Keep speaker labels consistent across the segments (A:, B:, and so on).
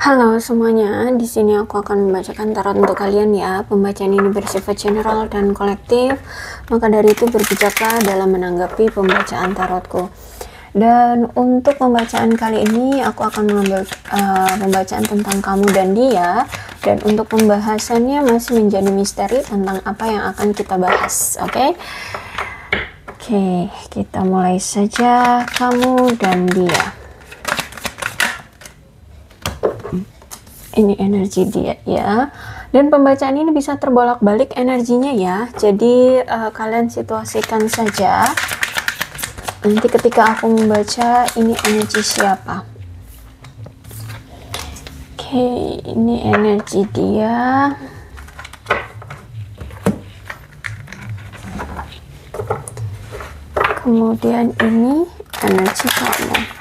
A: Halo semuanya, di sini aku akan membacakan tarot untuk kalian ya. Pembacaan ini bersifat general dan kolektif, maka dari itu berbijaklah dalam menanggapi pembacaan tarotku. Dan untuk pembacaan kali ini aku akan mengambil pembacaan tentang kamu dan dia. Dan untuk pembahasannya masih menjadi misteri tentang apa yang akan kita bahas. Oke, kita mulai saja. Kamu dan dia. Ini energi dia ya, dan pembacaan ini bisa terbolak-balik energinya ya, jadi kalian situasikan saja nanti ketika aku membaca ini energi siapa. Oke, ini energi dia, kemudian ini energi kamu.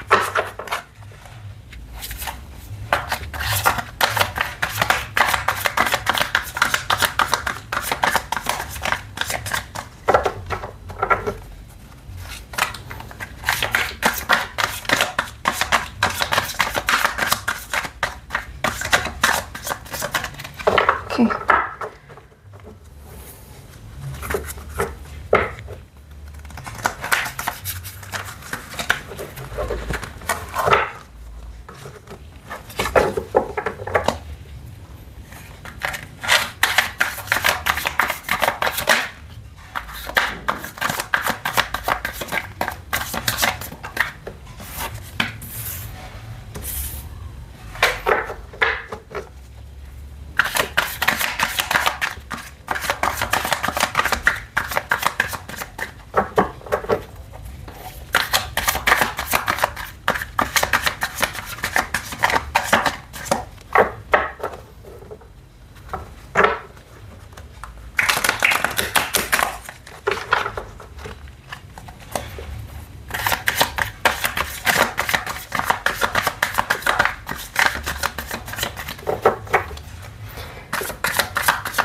A: Oke.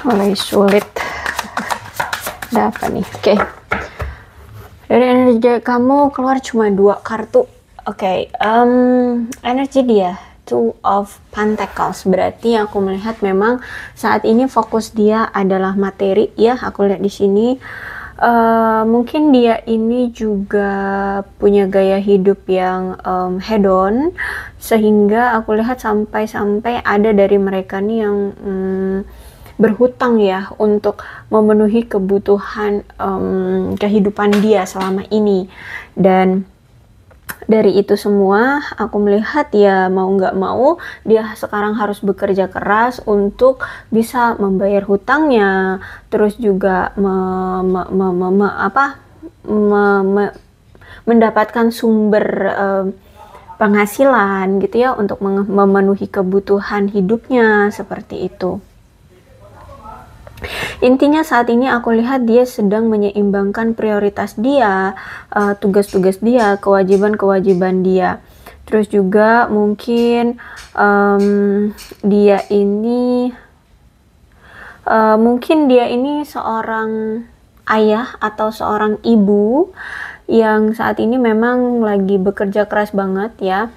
A: Mulai sulit. Ada apa nih? Oke. Dari energi kamu keluar cuma 2 kartu. Energi dia Two of Pentacles. Berarti aku melihat memang saat ini fokus dia adalah materi ya. Aku lihat di sini. Mungkin dia ini juga punya gaya hidup yang hedon, sehingga aku lihat sampai ada dari mereka nih yang berhutang ya untuk memenuhi kebutuhan kehidupan dia selama ini. Dan dari itu semua aku melihat ya mau nggak mau dia sekarang harus bekerja keras untuk bisa membayar hutangnya, terus juga mendapatkan sumber penghasilan gitu ya untuk memenuhi kebutuhan hidupnya seperti itu. Intinya saat ini aku lihat dia sedang menyeimbangkan prioritas dia, tugas-tugas dia, kewajiban-kewajiban dia. Terus juga mungkin mungkin dia ini seorang ayah atau seorang ibu yang saat ini memang lagi bekerja keras banget ya.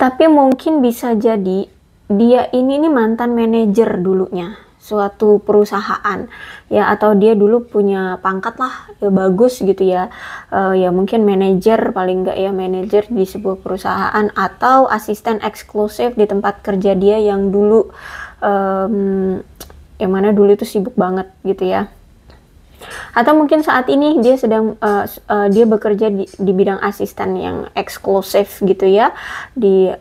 A: Tapi mungkin bisa jadi dia ini nih mantan manajer dulunya suatu perusahaan ya, atau dia dulu punya pangkat lah ya, bagus gitu ya, ya mungkin manajer, paling enggak ya manajer di sebuah perusahaan, atau asisten eksklusif di tempat kerja dia yang dulu yang mana dulu itu sibuk banget gitu ya. Atau mungkin saat ini dia sedang dia bekerja di bidang asisten yang eksklusif gitu ya, di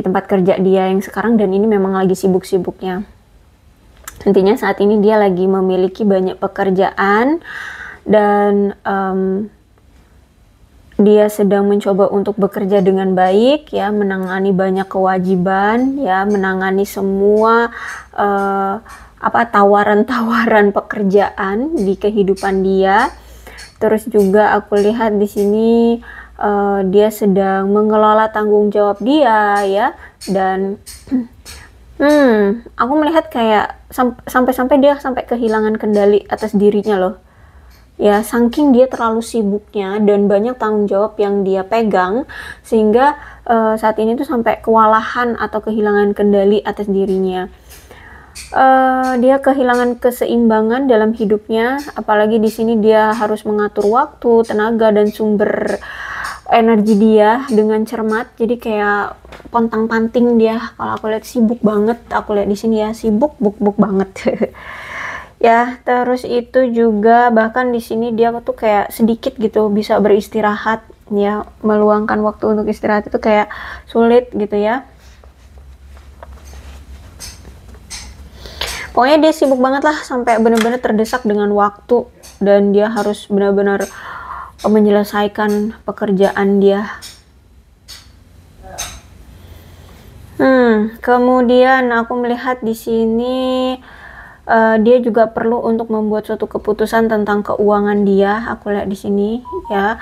A: tempat kerja dia yang sekarang, dan ini memang lagi sibuk-sibuknya. Intinya saat ini dia lagi memiliki banyak pekerjaan dan dia sedang mencoba untuk bekerja dengan baik ya, menangani banyak kewajiban ya, menangani semua tawaran-tawaran pekerjaan di kehidupan dia. Terus juga aku lihat di sini dia sedang mengelola tanggung jawab dia ya, dan aku melihat kayak sampai dia sampai kehilangan kendali atas dirinya loh. ya, saking dia terlalu sibuknya dan banyak tanggung jawab yang dia pegang, sehingga saat ini tuh sampai kewalahan atau kehilangan kendali atas dirinya. Dia kehilangan keseimbangan dalam hidupnya, apalagi di sini dia harus mengatur waktu, tenaga, dan sumber energi dia dengan cermat. Jadi kayak pontang-panting dia. Kalau aku lihat sibuk banget, aku lihat di sini ya sibuk, buk banget. Ya, terus itu juga bahkan di sini dia tuh kayak sedikit gitu bisa beristirahat ya, meluangkan waktu untuk istirahat itu kayak sulit gitu ya. Pokoknya dia sibuk banget lah sampai benar-benar terdesak dengan waktu dan dia harus benar-benar menyelesaikan pekerjaan dia. Kemudian aku melihat di sini dia juga perlu untuk membuat suatu keputusan tentang keuangan dia. Aku lihat di sini ya.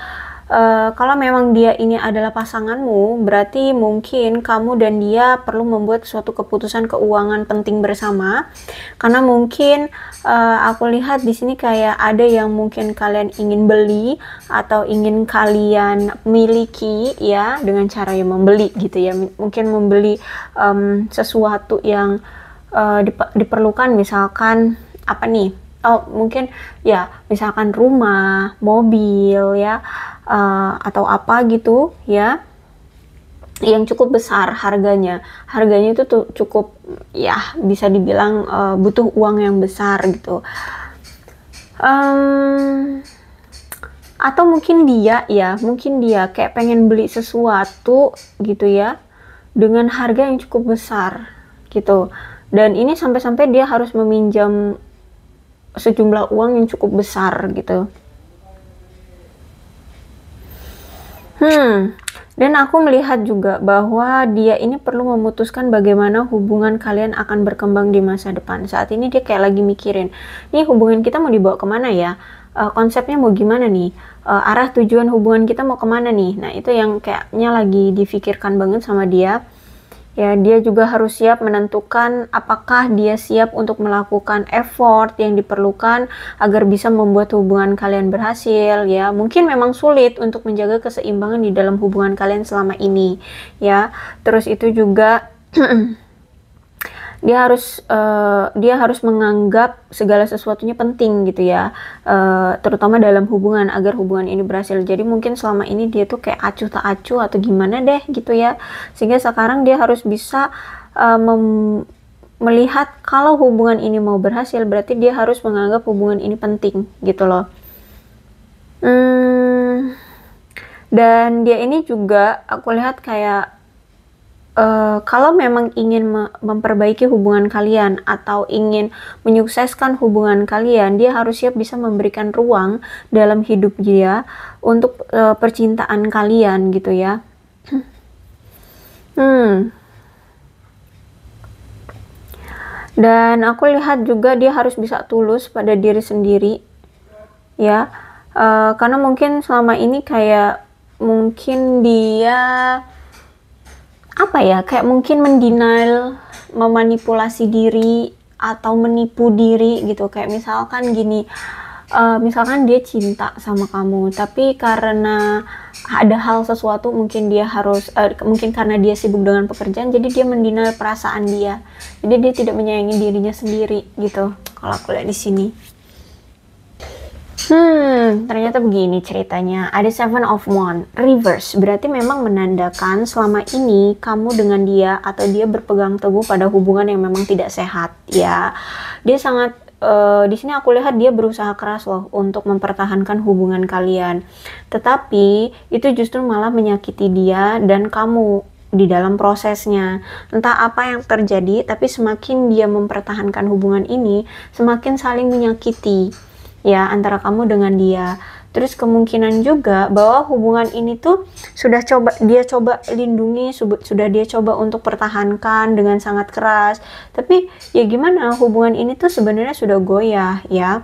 A: Kalau memang dia ini adalah pasanganmu, berarti mungkin kamu dan dia perlu membuat suatu keputusan keuangan penting bersama. Karena mungkin aku lihat di sini kayak ada yang mungkin kalian ingin beli atau ingin kalian miliki ya, dengan cara yang membeli gitu ya. Mungkin membeli sesuatu yang diperlukan, misalkan apa nih, mungkin ya misalkan rumah, mobil ya, atau apa gitu ya, yang cukup besar harganya itu tuh cukup ya, bisa dibilang butuh uang yang besar gitu. Atau mungkin dia kayak pengen beli sesuatu gitu ya dengan harga yang cukup besar gitu, dan ini sampai-sampai dia harus meminjam sejumlah uang yang cukup besar gitu. Dan aku melihat juga bahwa dia ini perlu memutuskan bagaimana hubungan kalian akan berkembang di masa depan. Saat ini dia kayak lagi mikirin, nih hubungan kita mau dibawa kemana ya? Konsepnya mau gimana nih? Arah tujuan hubungan kita mau kemana nih? Nah, itu yang kayaknya lagi difikirkan banget sama dia. Ya, dia juga harus siap menentukan apakah dia siap untuk melakukan effort yang diperlukan agar bisa membuat hubungan kalian berhasil ya. Mungkin memang sulit untuk menjaga keseimbangan di dalam hubungan kalian selama ini ya. Terus itu juga dia harus menganggap segala sesuatunya penting gitu ya, terutama dalam hubungan, agar hubungan ini berhasil. Jadi mungkin selama ini dia tuh kayak acuh tak acuh atau gimana deh gitu ya, sehingga sekarang dia harus bisa melihat kalau hubungan ini mau berhasil, berarti dia harus menganggap hubungan ini penting gitu loh. Dan dia ini juga aku lihat kayak kalau memang ingin memperbaiki hubungan kalian atau ingin menyukseskan hubungan kalian, dia harus siap bisa memberikan ruang dalam hidup dia untuk percintaan kalian gitu ya. Dan aku lihat juga dia harus bisa tulus pada diri sendiri ya, karena mungkin selama ini kayak mungkin dia apa ya, kayak mungkin mendenial, memanipulasi diri atau menipu diri gitu. Kayak misalkan gini, misalkan dia cinta sama kamu, tapi karena ada hal sesuatu, mungkin dia harus mungkin karena dia sibuk dengan pekerjaan, jadi dia mendenial perasaan dia, jadi dia tidak menyayangi dirinya sendiri gitu kalau aku lihat di sini. Ternyata begini ceritanya. Ada Seven of Wands reverse, berarti memang menandakan selama ini kamu dengan dia atau dia berpegang teguh pada hubungan yang memang tidak sehat ya. Dia sangat di sini aku lihat dia berusaha keras loh untuk mempertahankan hubungan kalian. Tetapi itu justru malah menyakiti dia dan kamu di dalam prosesnya. Entah apa yang terjadi, tapi semakin dia mempertahankan hubungan ini, semakin saling menyakiti ya antara kamu dengan dia. Terus kemungkinan juga bahwa hubungan ini tuh sudah dia coba lindungi, sudah dia coba untuk pertahankan dengan sangat keras, tapi ya gimana, hubungan ini tuh sebenarnya sudah goyah ya.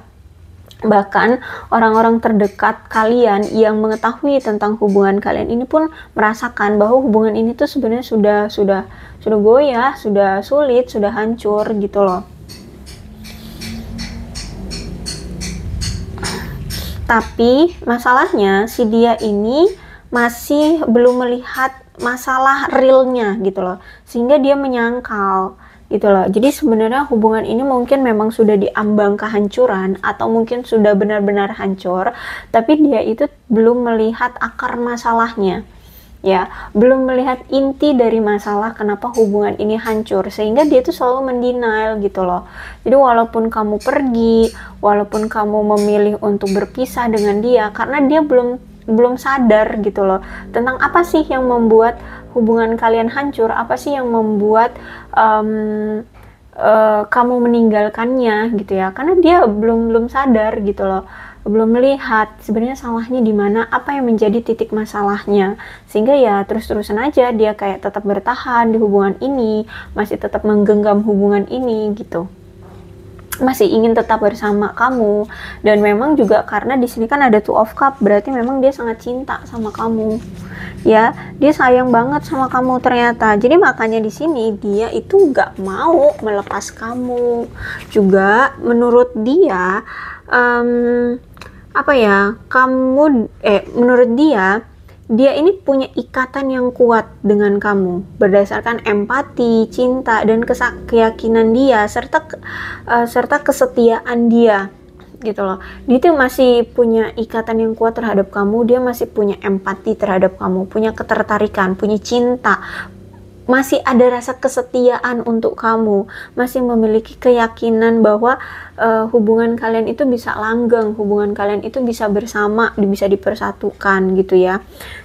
A: Bahkan orang-orang terdekat kalian yang mengetahui tentang hubungan kalian ini pun merasakan bahwa hubungan ini tuh sebenarnya sudah goyah, sudah sulit, sudah hancur gitu loh. Tapi masalahnya si dia ini masih belum melihat masalah realnya gitu loh, sehingga dia menyangkal gitu loh. Jadi sebenarnya hubungan ini mungkin memang sudah diambang kehancuran atau mungkin sudah benar-benar hancur, tapi dia itu belum melihat akar masalahnya, ya, belum melihat inti dari masalah kenapa hubungan ini hancur, sehingga dia tuh selalu mendenial gitu loh. Jadi walaupun kamu pergi, walaupun kamu memilih untuk berpisah dengan dia, karena dia belum sadar gitu loh tentang apa sih yang membuat hubungan kalian hancur, apa sih yang membuat kamu meninggalkannya gitu ya, karena dia belum sadar gitu loh, belum melihat sebenarnya salahnya di mana, apa yang menjadi titik masalahnya, sehingga ya terus-terusan aja dia kayak tetap bertahan di hubungan ini, masih tetap menggenggam hubungan ini gitu, masih ingin tetap bersama kamu. Dan memang juga karena di sini kan ada Two of Cup, berarti memang dia sangat cinta sama kamu, ya, dia sayang banget sama kamu ternyata. Jadi makanya di sini dia itu gak mau melepas kamu. Juga menurut dia apa ya, menurut dia ini punya ikatan yang kuat dengan kamu berdasarkan empati, cinta, dan keyakinan dia serta kesetiaan dia gitu loh. Dia tuh masih punya ikatan yang kuat terhadap kamu, dia masih punya empati terhadap kamu, punya ketertarikan, punya cinta, masih ada rasa kesetiaan untuk kamu, masih memiliki keyakinan bahwa hubungan kalian itu bisa langgeng, hubungan kalian itu bisa bersama, bisa dipersatukan gitu ya.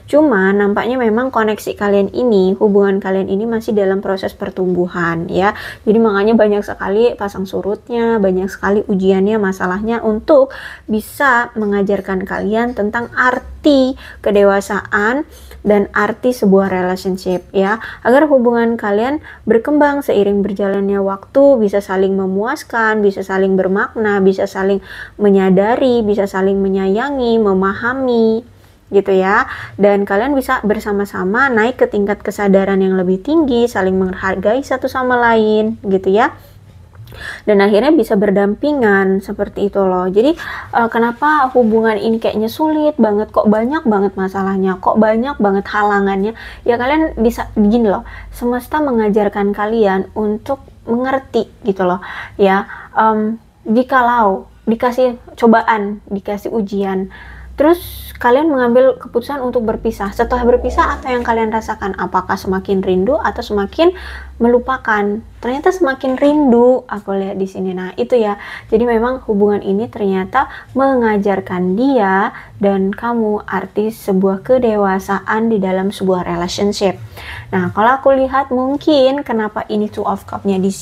A: Cuma nampaknya memang koneksi kalian ini, hubungan kalian ini masih dalam proses pertumbuhan ya. Jadi makanya banyak sekali pasang surutnya, banyak sekali ujiannya, masalahnya untuk bisa mengajarkan kalian tentang arti kedewasaan dan arti sebuah relationship ya, agar hubungan kalian berkembang seiring berjalannya waktu, bisa saling memuaskan, bisa saling bermakna, bisa saling menyadari, bisa saling menyayangi, memahami gitu ya. Dan kalian bisa bersama-sama naik ke tingkat kesadaran yang lebih tinggi, saling menghargai satu sama lain gitu ya. Dan akhirnya bisa berdampingan seperti itu loh. Jadi kenapa hubungan ini kayaknya sulit banget, kok banyak banget masalahnya, kok banyak banget halangannya, ya kalian bisa begini loh, semesta mengajarkan kalian untuk mengerti gitu loh ya. Jikalau dikasih cobaan, dikasih ujian, terus kalian mengambil keputusan untuk berpisah, setelah berpisah apa yang kalian rasakan? Apakah semakin rindu atau semakin melupakan? Ternyata semakin rindu, aku lihat di sini. Nah itu ya, jadi memang hubungan ini ternyata mengajarkan dia dan kamu arti sebuah kedewasaan di dalam sebuah relationship. Nah kalau aku lihat mungkin kenapa ini Two of Cup-nya di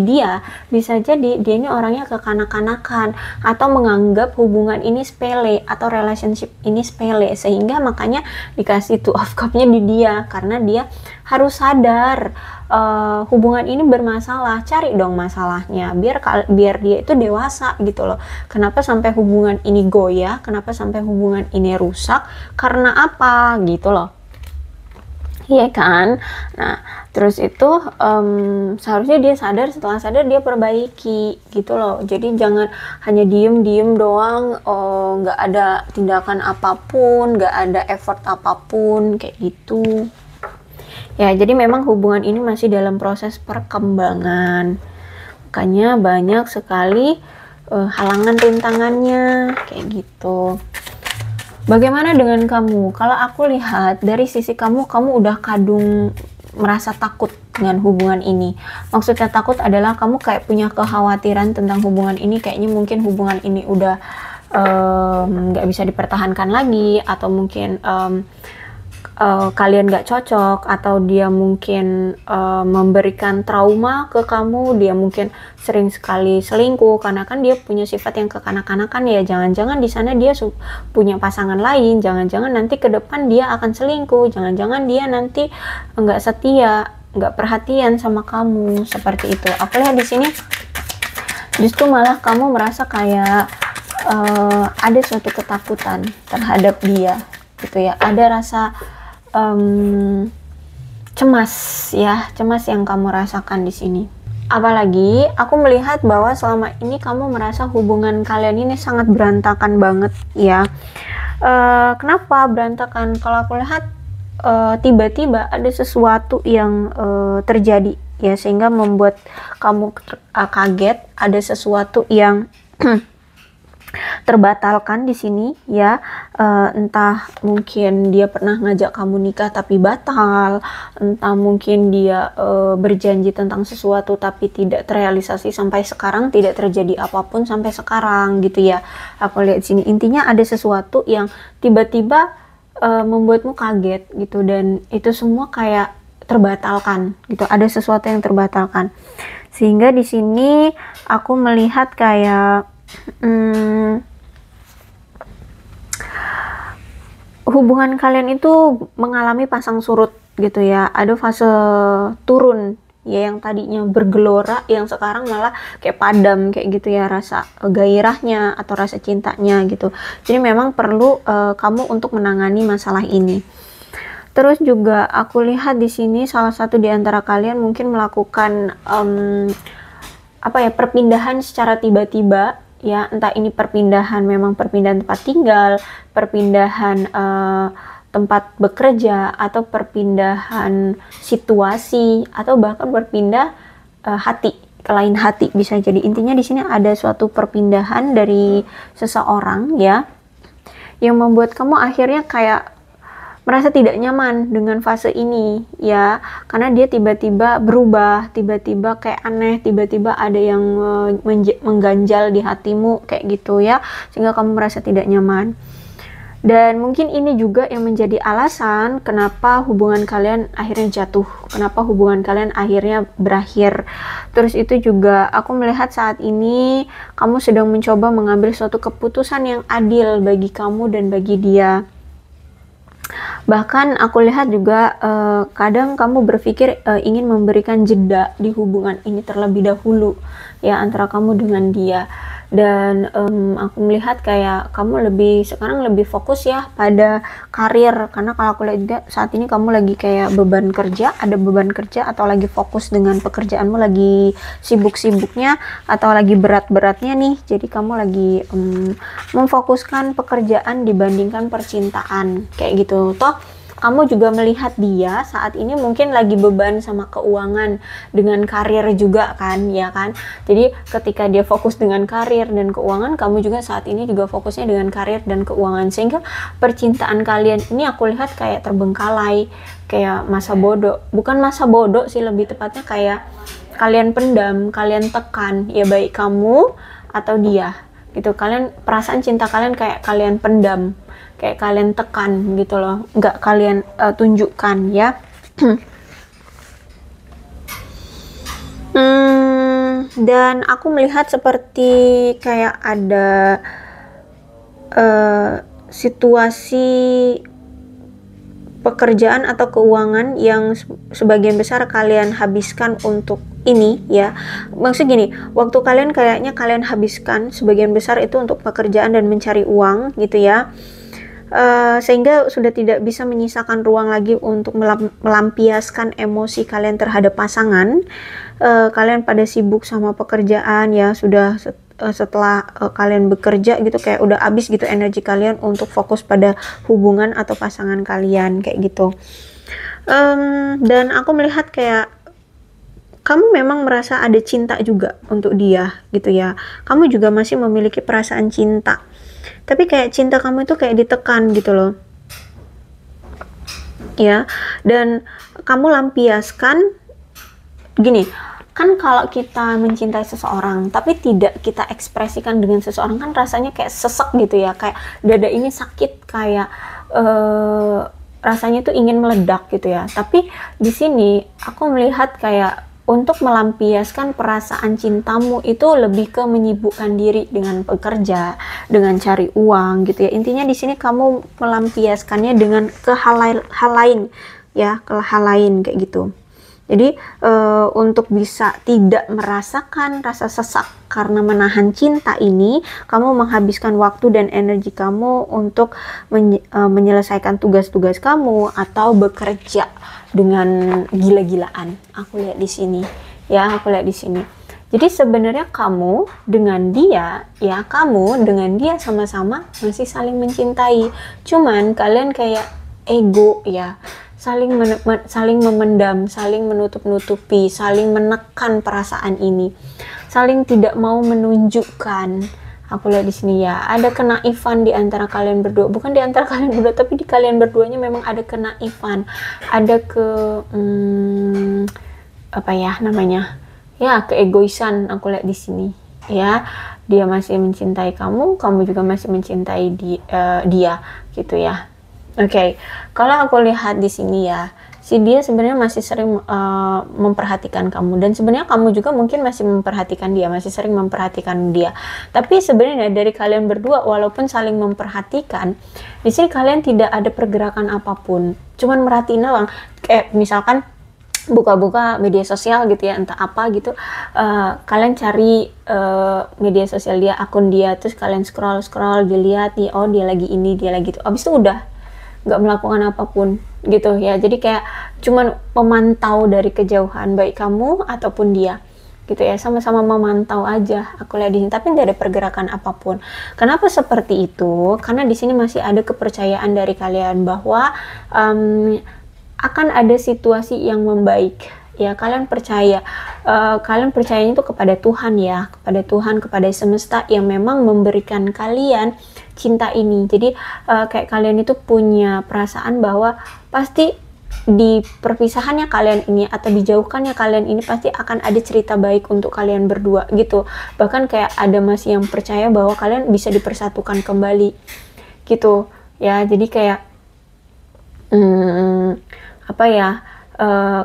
A: dia, bisa jadi dia ini orangnya kekanak-kanakan atau menganggap hubungan ini sepele atau relationship ini sepele, sehingga makanya dikasih Two of Cup-nya di dia, karena dia harus sadar hubungan ini bermasalah. Cari dong masalahnya biar dia itu dewasa gitu loh. Kenapa sampai hubungan ini goyah, kenapa sampai hubungan ini rusak, karena apa gitu loh, iya kan. Nah terus itu seharusnya dia sadar, setelah sadar dia perbaiki gitu loh. Jadi jangan hanya diem doang, nggak ada tindakan apapun, nggak ada effort apapun kayak gitu ya. Jadi memang hubungan ini masih dalam proses perkembangan, makanya banyak sekali halangan rintangannya kayak gitu. Bagaimana dengan kamu? Kalau aku lihat dari sisi kamu udah kadung merasa takut dengan hubungan ini. Maksudnya takut adalah kamu kayak punya kekhawatiran tentang hubungan ini, kayaknya mungkin hubungan ini udah nggak bisa dipertahankan lagi, atau mungkin kalian gak cocok, atau dia mungkin memberikan trauma ke kamu, dia mungkin sering sekali selingkuh, karena kan dia punya sifat yang kekanak-kanakan ya. Jangan-jangan di sana dia punya pasangan lain, jangan-jangan nanti ke depan dia akan selingkuh, jangan-jangan dia nanti nggak setia, nggak perhatian sama kamu, seperti itu. Aku lihat di sini justru malah kamu merasa kayak ada suatu ketakutan terhadap dia gitu ya, ada rasa cemas ya, cemas yang kamu rasakan di sini. Apalagi aku melihat bahwa selama ini kamu merasa hubungan kalian ini sangat berantakan banget ya. Kenapa berantakan? Kalau aku lihat tiba-tiba ada sesuatu yang terjadi ya, sehingga membuat kamu kaget. Ada sesuatu yang terbatalkan di sini ya. Entah mungkin dia pernah ngajak kamu nikah tapi batal, entah mungkin dia berjanji tentang sesuatu tapi tidak terrealisasi sampai sekarang, tidak terjadi apapun sampai sekarang gitu ya. Aku lihat sini intinya ada sesuatu yang tiba-tiba membuatmu kaget gitu, dan itu semua kayak terbatalkan gitu. Ada sesuatu yang terbatalkan, sehingga di sini aku melihat kayak hubungan kalian itu mengalami pasang surut gitu ya. Ada fase turun ya, yang tadinya bergelora, yang sekarang malah kayak padam kayak gitu ya, rasa gairahnya atau rasa cintanya gitu. Jadi memang perlu kamu untuk menangani masalah ini. Terus juga aku lihat di sini salah satu di antara kalian mungkin melakukan perpindahan secara tiba-tiba ya, entah ini perpindahan memang perpindahan tempat tinggal, perpindahan tempat bekerja, atau perpindahan situasi, atau bahkan berpindah hati ke lain hati bisa jadi. Intinya di sini ada suatu perpindahan dari seseorang ya, yang membuat kamu akhirnya kayak merasa tidak nyaman dengan fase ini ya, karena dia tiba-tiba berubah, tiba-tiba kayak aneh, tiba-tiba ada yang mengganjal di hatimu kayak gitu ya, sehingga kamu merasa tidak nyaman. Dan mungkin ini juga yang menjadi alasan kenapa hubungan kalian akhirnya jatuh, kenapa hubungan kalian akhirnya berakhir. Terus itu juga aku melihat saat ini kamu sedang mencoba mengambil suatu keputusan yang adil bagi kamu dan bagi dia. Bahkan aku lihat juga kadang kamu berpikir ingin memberikan jeda di hubungan ini terlebih dahulu ya, antara kamu dengan dia. Dan aku melihat kayak kamu sekarang lebih fokus ya pada karir, karena kalau aku lihat juga saat ini kamu lagi kayak ada beban kerja, atau lagi fokus dengan pekerjaanmu, lagi sibuk-sibuknya atau lagi berat-beratnya nih. Jadi kamu lagi memfokuskan pekerjaan dibandingkan percintaan kayak gitu. Toh kamu juga melihat dia saat ini mungkin lagi beban sama keuangan dengan karir juga kan, ya kan. Jadi ketika dia fokus dengan karir dan keuangan, kamu juga saat ini juga fokusnya dengan karir dan keuangan, sehingga percintaan kalian ini aku lihat kayak terbengkalai, kayak masa bodoh. Bukan masa bodoh sih, lebih tepatnya kayak kalian pendam, kalian tekan ya, baik kamu atau dia gitu. Kalian, perasaan cinta kalian kayak kalian pendam, kayak kalian tekan gitu loh, nggak kalian tunjukkan ya. Dan aku melihat seperti kayak ada situasi pekerjaan atau keuangan yang sebagian besar kalian habiskan untuk ini ya. Maksud gini, waktu kalian kayaknya kalian habiskan sebagian besar itu untuk pekerjaan dan mencari uang gitu ya. Sehingga sudah tidak bisa menyisakan ruang lagi untuk melampiaskan emosi kalian terhadap pasangan. Kalian pada sibuk sama pekerjaan ya, sudah setelah kalian bekerja gitu kayak udah habis gitu energi kalian untuk fokus pada hubungan atau pasangan kalian kayak gitu. Dan aku melihat kayak kamu memang merasa ada cinta juga untuk dia gitu ya. Kamu juga masih memiliki perasaan cinta, tapi kayak cinta kamu itu kayak ditekan gitu loh ya. Dan kamu lampiaskan gini, kan kalau kita mencintai seseorang tapi tidak kita ekspresikan dengan seseorang, kan rasanya kayak sesek gitu ya, kayak dada ini sakit, kayak rasanya tuh ingin meledak gitu ya. Tapi di sini aku melihat kayak untuk melampiaskan perasaan cintamu itu lebih ke menyibukkan diri dengan bekerja, dengan cari uang gitu ya. Intinya di sini kamu melampiaskannya dengan ke hal lain ya, ke hal lain kayak gitu. Jadi untuk bisa tidak merasakan rasa sesak karena menahan cinta ini, kamu menghabiskan waktu dan energi kamu untuk menyelesaikan tugas-tugas kamu atau bekerja dengan gila-gilaan. Aku lihat di sini Ya, aku lihat di sini. Jadi sebenarnya kamu dengan dia, ya kamu dengan dia sama-sama masih saling mencintai. Cuman kalian kayak ego ya, saling memendam, saling menutup-nutupi, saling menekan perasaan ini, saling tidak mau menunjukkan. Aku lihat di sini ya, ada kenaifan di antara kalian berdua. Bukan di antara kalian berdua, tapi di kalian berduanya memang ada kenaifan, ada apa ya namanya? Ya, keegoisan aku lihat di sini. Ya, dia masih mencintai kamu, kamu juga masih mencintai dia gitu ya. Oke, kalau aku lihat di sini ya, si dia sebenarnya masih sering memperhatikan kamu, dan sebenarnya kamu juga mungkin masih memperhatikan dia, masih sering memperhatikan dia. Tapi sebenarnya dari kalian berdua, walaupun saling memperhatikan, di sini kalian tidak ada pergerakan apapun, cuman merhatiin doang. Kayak misalkan buka-buka media sosial gitu ya, entah apa gitu, kalian cari media sosial dia, akun dia, terus kalian scroll dilihat, oh dia lagi ini, dia lagi itu, abis itu udah nggak melakukan apapun gitu ya. Jadi kayak cuman memantau dari kejauhan, baik kamu ataupun dia gitu ya, sama-sama memantau aja aku lihat di sini, tapi tidak ada pergerakan apapun. Kenapa seperti itu? Karena di sini masih ada kepercayaan dari kalian bahwa akan ada situasi yang membaik ya. Kalian percaya, kalian percayanya itu kepada Tuhan ya, kepada Tuhan, kepada semesta yang memang memberikan kalian cinta ini. Jadi kayak kalian itu punya perasaan bahwa pasti di perpisahannya kalian ini atau dijauhkannya kalian ini pasti akan ada cerita baik untuk kalian berdua gitu. Bahkan kayak ada masih yang percaya bahwa kalian bisa dipersatukan kembali gitu ya. Jadi kayak apa ya,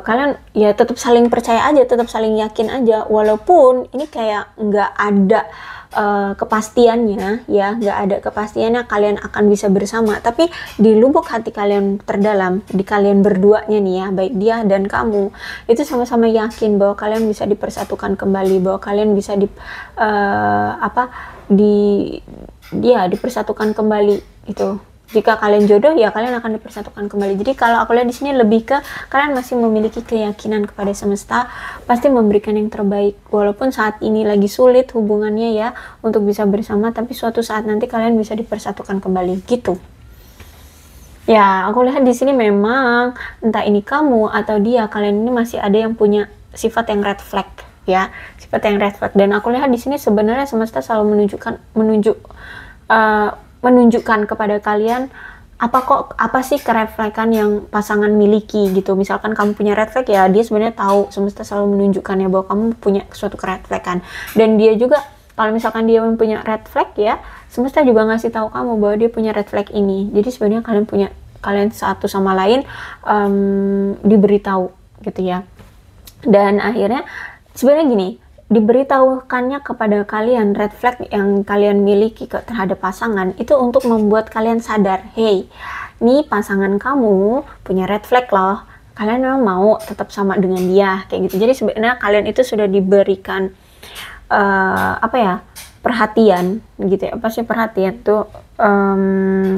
A: kalian ya tetap saling percaya aja, tetap saling yakin aja, walaupun ini kayak nggak ada kepastiannya ya, nggak ada kepastiannya kalian akan bisa bersama, tapi di lubuk hati kalian terdalam, di kalian berduanya nih ya, baik dia dan kamu, itu sama-sama yakin bahwa kalian bisa dipersatukan kembali, bahwa kalian bisa dipersatukan kembali itu. Jika kalian jodoh ya kalian akan dipersatukan kembali. Jadi kalau aku lihat di sini lebih ke kalian masih memiliki keyakinan kepada semesta pasti memberikan yang terbaik, walaupun saat ini lagi sulit hubungannya ya untuk bisa bersama, tapi suatu saat nanti kalian bisa dipersatukan kembali gitu. Ya, aku lihat di sini memang entah ini kamu atau dia, kalian ini masih ada yang punya sifat yang red flag ya, sifat yang red flag. Dan aku lihat di sini sebenarnya semesta selalu menunjukkan kepada kalian apa sih kereflekan yang pasangan miliki gitu. Misalkan kamu punya red flag ya, dia sebenarnya tahu, semesta selalu menunjukkan ya bahwa kamu punya suatu kereflekan, dan dia juga kalau misalkan dia punya red flag ya, semesta juga ngasih tahu kamu bahwa dia punya red flag ini. Jadi sebenarnya kalian satu sama lain diberitahu gitu ya. Dan akhirnya sebenarnya gini, diberitahukannya kepada kalian red flag yang kalian miliki terhadap pasangan itu untuk membuat kalian sadar, hey, nih pasangan kamu punya red flag loh, kalian memang mau tetap sama dengan dia kayak gitu. Jadi sebenarnya kalian itu sudah diberikan perhatian gitu ya. Apa sih perhatian tuh,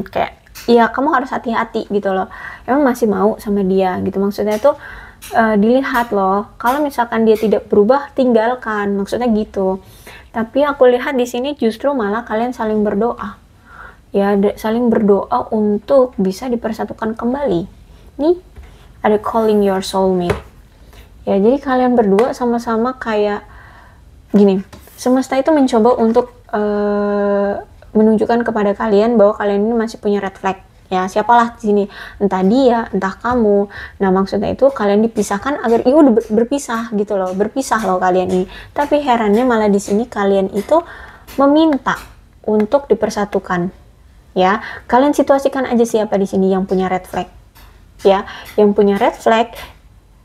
A: kayak ya kamu harus hati-hati gitu loh, emang masih mau sama dia gitu. Maksudnya tuh dilihat loh, kalau misalkan dia tidak berubah tinggalkan, maksudnya gitu. Tapi aku lihat di sini justru malah kalian saling berdoa ya, saling berdoa untuk bisa dipersatukan kembali. Nih ada calling your soulmate ya. Jadi kalian berdua sama-sama kayak gini, semesta itu mencoba untuk menunjukkan kepada kalian bahwa kalian ini masih punya red flag ya. Siapalah di sini, entah dia, entah kamu. Nah maksudnya itu kalian dipisahkan agar udah berpisah gitu loh, berpisah loh kalian ini. Tapi herannya malah di sini kalian itu meminta untuk dipersatukan ya. Kalian situasikan aja siapa di sini yang punya red flag ya, yang punya red flag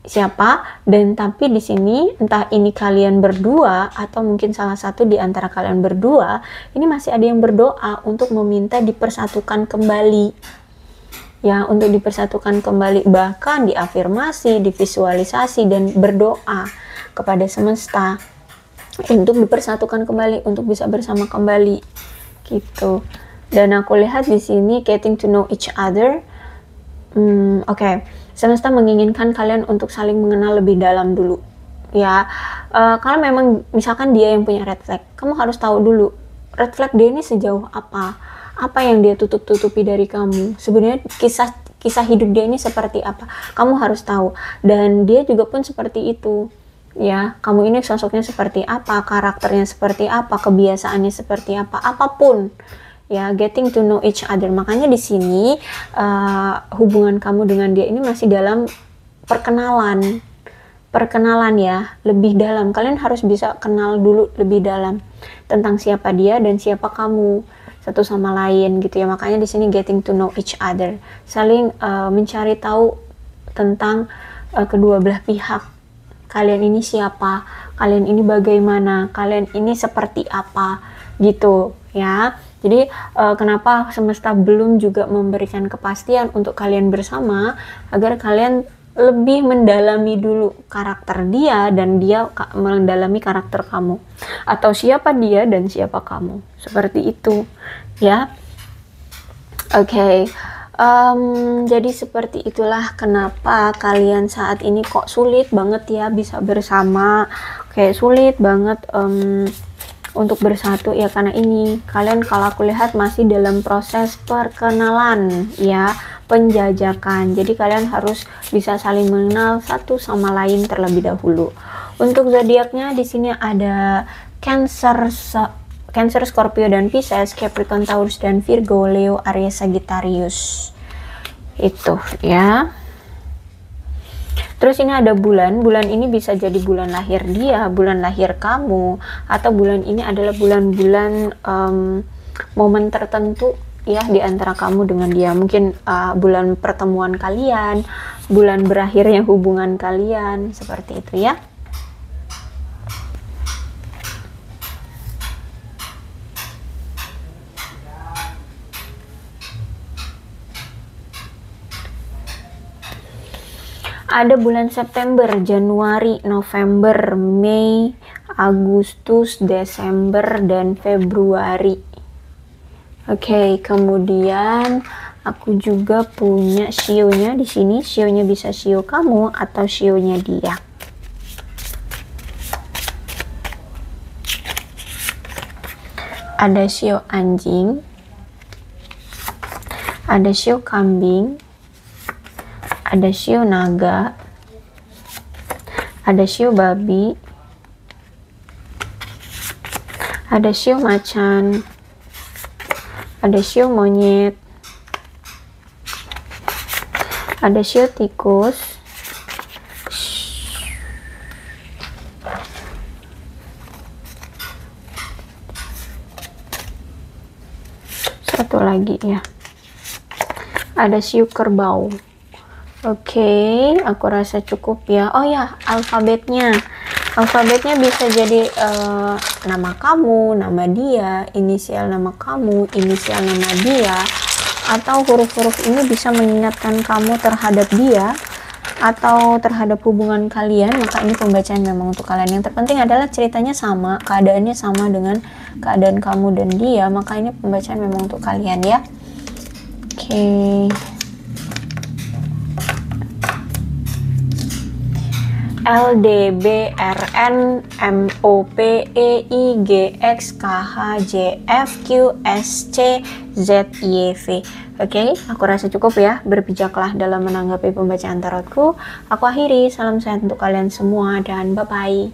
A: siapa. Dan tapi di sini entah ini kalian berdua atau mungkin salah satu di antara kalian berdua ini masih ada yang berdoa untuk meminta dipersatukan kembali ya, untuk dipersatukan kembali, bahkan diafirmasi, divisualisasi, dan berdoa kepada semesta untuk dipersatukan kembali, untuk bisa bersama kembali gitu. Dan aku lihat di sini getting to know each other. Oke. Semesta menginginkan kalian untuk saling mengenal lebih dalam dulu ya. Kalau memang misalkan dia yang punya red flag, kamu harus tahu dulu red flag dia ini sejauh apa yang dia tutup-tutupi dari kamu. Sebenarnya kisah hidup dia ini seperti apa, kamu harus tahu. Dan dia juga pun seperti itu, ya. Kamu ini sosoknya seperti apa, karakternya seperti apa, kebiasaannya seperti apa, apapun, ya. Getting to know each other. Makanya di sini hubungan kamu dengan dia ini masih dalam perkenalan ya, lebih dalam. Kalian harus bisa kenal dulu lebih dalam tentang siapa dia dan siapa kamu satu sama lain gitu ya. Makanya di sini getting to know each other, saling mencari tahu tentang kedua belah pihak. Kalian ini siapa, kalian ini bagaimana, kalian ini seperti apa gitu ya. Jadi kenapa semesta belum juga memberikan kepastian untuk kalian bersama, agar kalian lebih mendalami dulu karakter dia dan dia mendalami karakter kamu, atau siapa dia dan siapa kamu, seperti itu ya. Oke. Jadi seperti itulah kenapa kalian saat ini kok sulit banget ya bisa bersama, kayak sulit banget untuk bersatu ya, karena ini kalian kalau aku lihat masih dalam proses perkenalan ya, penjajakan. Jadi kalian harus bisa saling mengenal satu sama lain terlebih dahulu. Untuk zodiaknya di sini ada Cancer, Scorpio dan Pisces, Capricorn, Taurus dan Virgo, Leo, Aries, Sagittarius. Itu ya. Terus ini ada bulan ini bisa jadi bulan lahir dia, bulan lahir kamu, atau bulan ini adalah bulan-bulan momen tertentu ya di antara kamu dengan dia. Mungkin bulan pertemuan kalian, bulan berakhirnya hubungan kalian, seperti itu ya. Ada bulan September, Januari, November, Mei, Agustus, Desember, dan Februari. Oke, kemudian aku juga punya shio-nya di sini. Shio-nya bisa shio kamu atau shio-nya dia. Ada shio anjing, ada shio kambing, ada shio naga, ada shio babi, ada shio macan, ada shio monyet, ada shio tikus, satu lagi ya, ada shio kerbau. Oke, aku rasa cukup ya. Oh ya, alfabetnya bisa jadi nama kamu, nama dia, inisial nama kamu, inisial nama dia, atau huruf-huruf ini bisa mengingatkan kamu terhadap dia atau terhadap hubungan kalian. Maka ini pembacaan memang untuk kalian. Yang terpenting adalah ceritanya sama, keadaannya sama dengan keadaan kamu dan dia. Maka ini pembacaan memang untuk kalian ya. Oke. L, D, B, R, N, M, O, P, E, I, G, X, K, H, J, F, Q, S, C, Z, Y, V. Oke, aku rasa cukup ya. Berbijaklah dalam menanggapi pembacaan tarotku. Aku akhiri, salam sehat untuk kalian semua dan bye-bye.